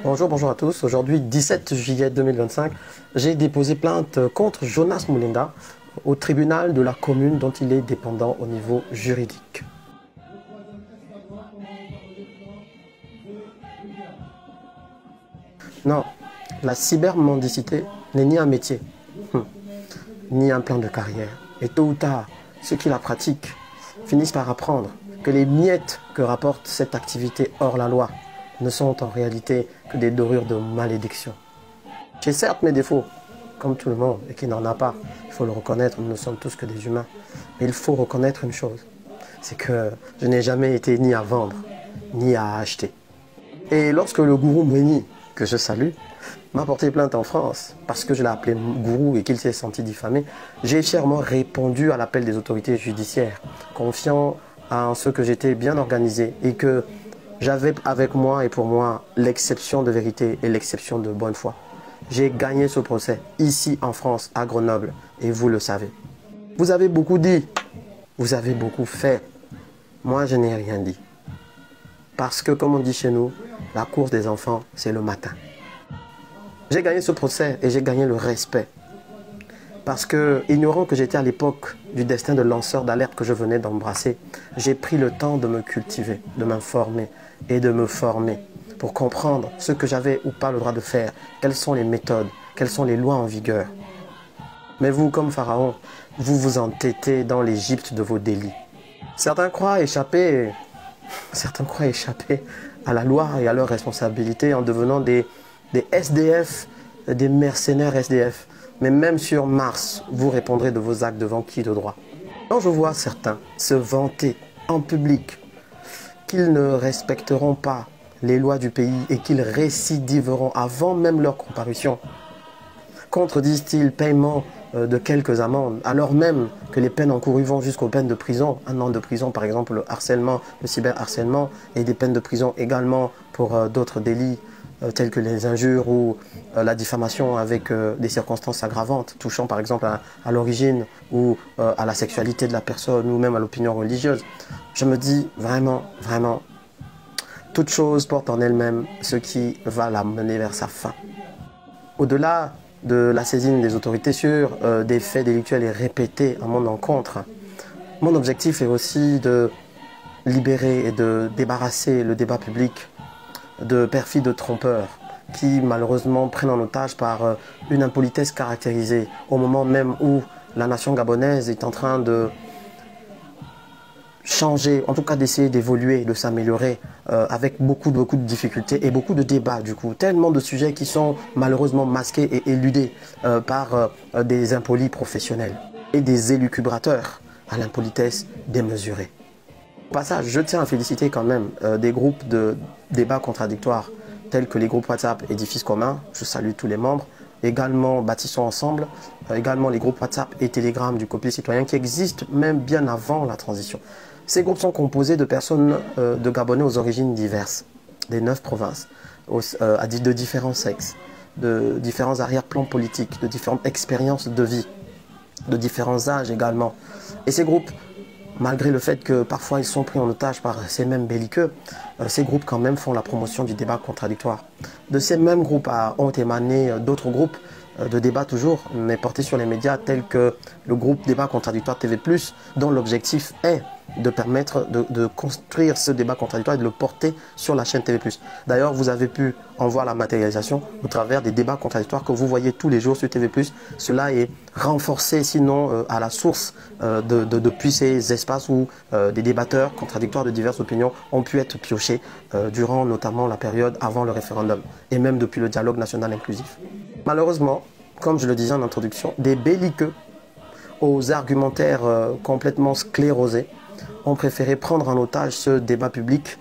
Bonjour, bonjour à tous. Aujourd'hui, 17 juillet 2025, j'ai déposé plainte contre Jonas Mulinda au tribunal de la commune dont il est dépendant au niveau juridique. Non, la cybermendicité n'est ni un métier, ni un plan de carrière. Et tôt ou tard, ceux qui la pratiquent finissent par apprendre que les miettes que rapporte cette activité hors la loi ne sont en réalité que des dorures de malédiction. J'ai certes mes défauts, comme tout le monde, et qui n'en a pas. Il faut le reconnaître, nous ne sommes tous que des humains. Mais il faut reconnaître une chose, c'est que je n'ai jamais été ni à vendre, ni à acheter. Et lorsque le gourou Mweni, que je salue, m'a porté plainte en France, parce que je l'ai appelé gourou et qu'il s'est senti diffamé, j'ai fièrement répondu à l'appel des autorités judiciaires, confiant en ce que j'étais bien organisé et que j'avais avec moi et pour moi l'exception de vérité et l'exception de bonne foi. J'ai gagné ce procès ici en France, à Grenoble, et vous le savez. Vous avez beaucoup dit, vous avez beaucoup fait. Moi, je n'ai rien dit. Parce que, comme on dit chez nous, la course des enfants, c'est le matin. J'ai gagné ce procès et j'ai gagné le respect. Parce que, ignorant que j'étais à l'époque du destin de lanceur d'alerte que je venais d'embrasser, j'ai pris le temps de me cultiver, de m'informer et de me former pour comprendre ce que j'avais ou pas le droit de faire, quelles sont les méthodes, quelles sont les lois en vigueur. Mais vous, comme Pharaon, vous vous entêtez dans l'Égypte de vos délits. Certains croient échapper à la loi et à leurs responsabilités en devenant des SDF, des mercenaires SDF. Mais même sur Mars, vous répondrez de vos actes devant qui de droit? Quand je vois certains se vanter en public qu'ils ne respecteront pas les lois du pays et qu'ils récidiveront avant même leur comparution, contre, disent-ils, paiement de quelques amendes, alors même que les peines encourues vont jusqu'aux peines de prison, 1 an de prison par exemple, le harcèlement, le cyberharcèlement, et des peines de prison également pour d'autres délits tels que les injures ou la diffamation avec des circonstances aggravantes, touchant par exemple à l'origine ou à la sexualité de la personne ou même à l'opinion religieuse. Je me dis vraiment, toute chose porte en elle-même ce qui va la mener vers sa fin. Au-delà de la saisine des autorités sur des faits délictuels et répétés à mon encontre, mon objectif est aussi de libérer et de débarrasser le débat public de perfides trompeurs qui malheureusement prennent en otage par une impolitesse caractérisée au moment même où la nation gabonaise est en train de changer, en tout cas d'essayer d'évoluer, de s'améliorer avec beaucoup de difficultés et beaucoup de débats du coup. Tellement de sujets qui sont malheureusement masqués et éludés par des impolis professionnels et des élucubrateurs à l'impolitesse démesurée. Au passage, je tiens à féliciter quand même des groupes de débats contradictoires tels que les groupes WhatsApp Édifice commun, je salue tous les membres, également Bâtissons ensemble, également les groupes WhatsApp et Telegram du copier citoyen qui existent même bien avant la transition. Ces groupes sont composés de personnes de Gabonais aux origines diverses, des 9 provinces, de différents sexes, de différents arrière-plans politiques, de différentes expériences de vie, de différents âges également. Et ces groupes, malgré le fait que parfois ils sont pris en otage par ces mêmes belliqueux, ces groupes quand même font la promotion du débat contradictoire. De ces mêmes groupes ont émané d'autres groupes de débat toujours, mais portés sur les médias tels que le groupe Débat Contradictoire TV+, dont l'objectif est de permettre de construire ce débat contradictoire et de le porter sur la chaîne TV+. D'ailleurs, vous avez pu en voir la matérialisation au travers des débats contradictoires que vous voyez tous les jours sur TV+. Cela est renforcé, sinon à la source depuis ces espaces où des débatteurs contradictoires de diverses opinions ont pu être piochés durant notamment la période avant le référendum et même depuis le dialogue national inclusif. Malheureusement, comme je le disais en introduction, des belliqueux aux argumentaires complètement sclérosés ont préféré prendre en otage ce débat public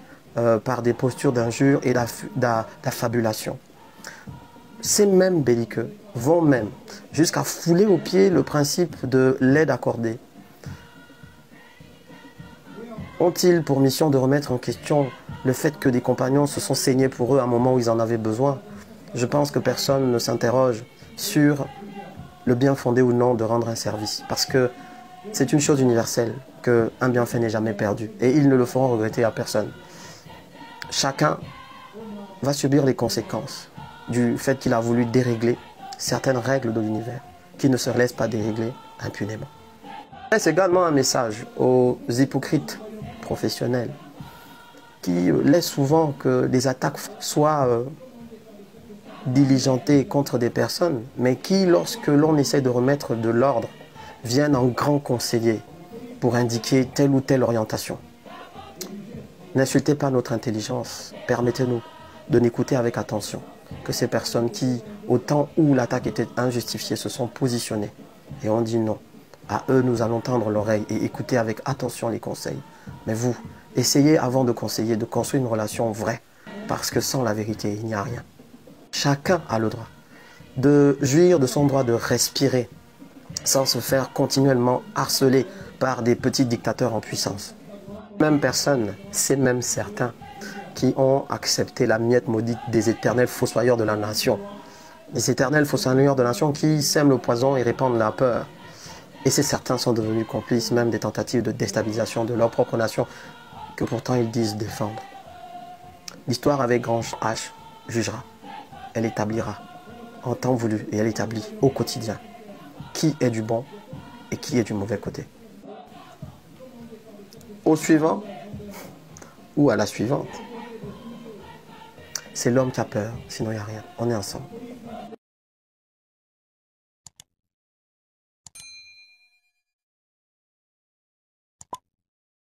par des postures d'injure et d'affabulation. Ces mêmes belliqueux vont même jusqu'à fouler aux pieds le principe de l'aide accordée. Ont-ils pour mission de remettre en question le fait que des compagnons se sont saignés pour eux à un moment où ils en avaient besoin? Je pense que personne ne s'interroge sur le bien fondé ou non de rendre un service. Parce que c'est une chose universelle, qu'un bienfait n'est jamais perdu. Et ils ne le feront regretter à personne. Chacun va subir les conséquences du fait qu'il a voulu dérégler certaines règles de l'univers qui ne se laissent pas dérégler impunément. C'est également un message aux hypocrites professionnels qui laissent souvent que des attaques soient diligentées contre des personnes, mais qui, lorsque l'on essaie de remettre de l'ordre, viennent en grand conseiller pour indiquer telle ou telle orientation. N'insultez pas notre intelligence, permettez-nous de n'écouter avec attention que ces personnes qui, au temps où l'attaque était injustifiée, se sont positionnées et ont dit non. À eux, nous allons tendre l'oreille et écouter avec attention les conseils. Mais vous, essayez avant de conseiller, de construire une relation vraie, parce que sans la vérité, il n'y a rien. Chacun a le droit de jouir de son droit de respirer sans se faire continuellement harceler par des petits dictateurs en puissance. Même personne, c'est même certains qui ont accepté la miette maudite des éternels fossoyeurs de la nation. Les éternels fossoyeurs de la nation qui sèment le poison et répandent la peur. Et ces certains sont devenus complices même des tentatives de déstabilisation de leur propre nation que pourtant ils disent défendre. L'histoire avec grand H jugera. Elle établira en temps voulu et elle établit au quotidien qui est du bon et qui est du mauvais côté. Au suivant ou à la suivante, c'est l'homme qui a peur, sinon il n'y a rien. On est ensemble.